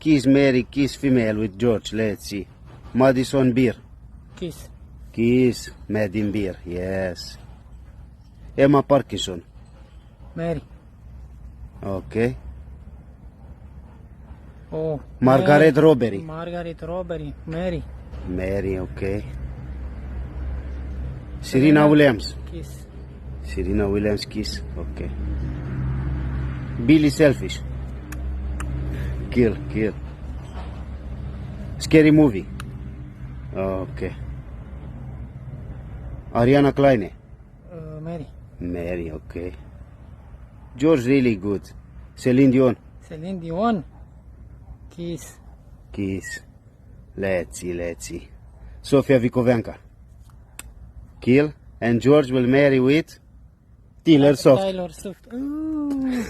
Kiss Mary, Kiss female with George. Let's see. Madison Beer. Kiss. Kiss, Madden Beer, yes. Emma Parkinson. Mary. Okay. Oh. Margaret Roberry. Margaret Roberry. Mary. Mary, okay. Serena Williams. Kiss. Serena Williams, Kiss, okay. Billy Selfish. Kill. Scary Movie. Okay. Ariana Kleine. Mary. Mary, okay. George, really good. Celine Dion. Celine Dion. Kiss. Kiss. Let's see. Sofia Vicoveanca. Kill. And George will marry with Taylor Swift. Taylor Swift. Ooh.